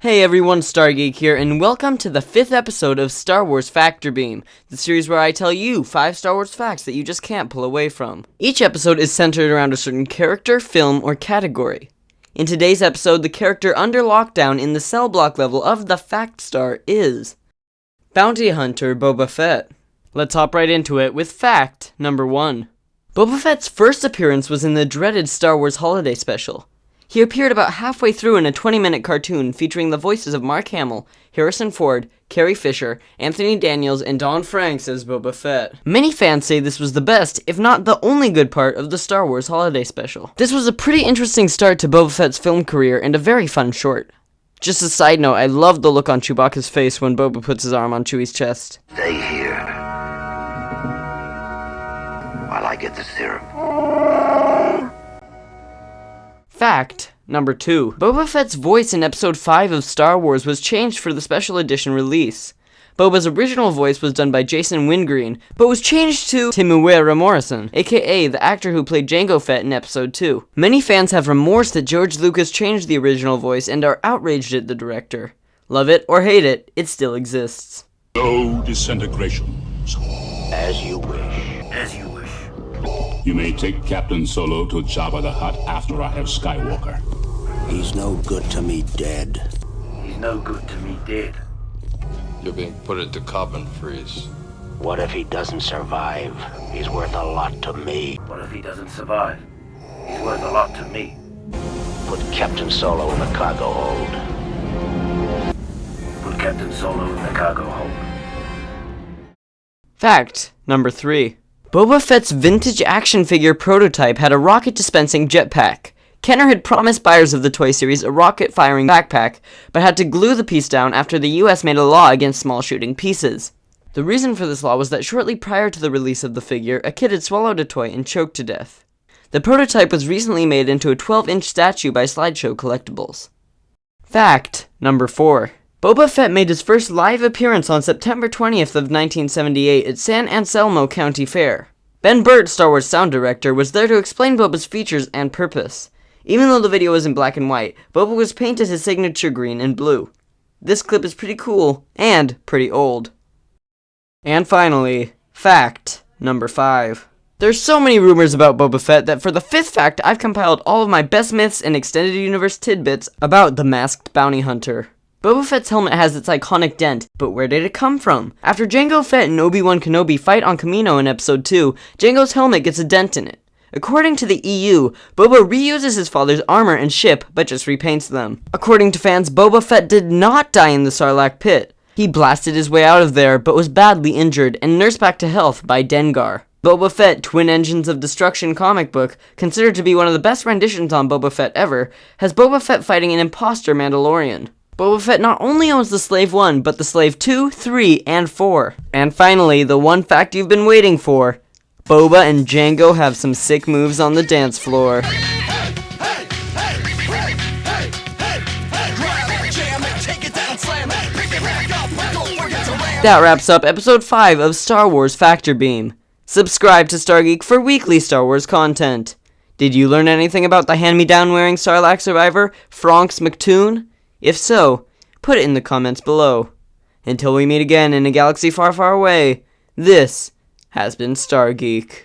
Hey everyone, Geek here, and welcome to the 5th episode of Star Wars Factor Beam, the series where I tell you 5 Star Wars facts that you just can't pull away from. Each episode is centered around a certain character, film, or category. In today's episode, the character under lockdown in the cell block level of the Fact Star is Bounty Hunter Boba Fett. Let's hop right into it with fact number 1. Boba Fett's first appearance was in the dreaded Star Wars Holiday Special. He appeared about halfway through in a 20-minute cartoon featuring the voices of Mark Hamill, Harrison Ford, Carrie Fisher, Anthony Daniels, and Don Franks as Boba Fett. Many fans say this was the best, if not the only good part of the Star Wars Holiday Special. This was a pretty interesting start to Boba Fett's film career and a very fun short. Just a side note, I loved the look on Chewbacca's face when Boba puts his arm on Chewie's chest. Stay here while I get the syrup. Fact number 2. Boba Fett's voice in Episode 5 of Star Wars was changed for the special edition release. Boba's original voice was done by Jason Wingreen, but was changed to Temuera Morrison, aka the actor who played Jango Fett in Episode 2. Many fans have remorse that George Lucas changed the original voice and are outraged at the director. Love it or hate it, it still exists. No disintegration. As you wish. As you wish. You may take Captain Solo to Jabba the Hutt after I have Skywalker. He's no good to me dead. He's no good to me dead. You're being put into carbon freeze. What if he doesn't survive? He's worth a lot to me. What if he doesn't survive? He's worth a lot to me. Put Captain Solo in the cargo hold. Put Captain Solo in the cargo hold. Fact number 3. Boba Fett's vintage action figure prototype had a rocket-dispensing jetpack. Kenner had promised buyers of the toy series a rocket-firing backpack, but had to glue the piece down after the US made a law against small shooting pieces. The reason for this law was that shortly prior to the release of the figure, a kid had swallowed a toy and choked to death. The prototype was recently made into a 12-inch statue by Slideshow Collectibles. Fact number 4. Boba Fett made his first live appearance on September 20th of 1978 at San Anselmo County Fair. Ben Burtt, Star Wars sound director, was there to explain Boba's features and purpose. Even though the video was in black and white, Boba was painted his signature green and blue. This clip is pretty cool, and pretty old. And finally, fact number 5. There's so many rumors about Boba Fett that for the 5th fact, I've compiled all of my best myths and extended universe tidbits about the masked bounty hunter. Boba Fett's helmet has its iconic dent, but where did it come from? After Jango Fett and Obi-Wan Kenobi fight on Kamino in Episode 2, Jango's helmet gets a dent in it. According to the EU, Boba reuses his father's armor and ship, but just repaints them. According to fans, Boba Fett did not die in the Sarlacc pit. He blasted his way out of there, but was badly injured and nursed back to health by Dengar. Boba Fett, Twin Engines of Destruction comic book, considered to be one of the best renditions on Boba Fett ever, has Boba Fett fighting an imposter Mandalorian. Boba Fett not only owns the Slave 1, but the Slave 2, 3, and 4. And finally, the one fact you've been waiting for. Boba and Jango have some sick moves on the dance floor. That wraps up episode 5 of Star Wars Factor Beam. Subscribe to Stargeek for weekly Star Wars content. Did you learn anything about the hand-me-down wearing Sarlacc survivor, Franks McToon? If so, put it in the comments below. Until we meet again in a galaxy far, far away, this has been Stargeek.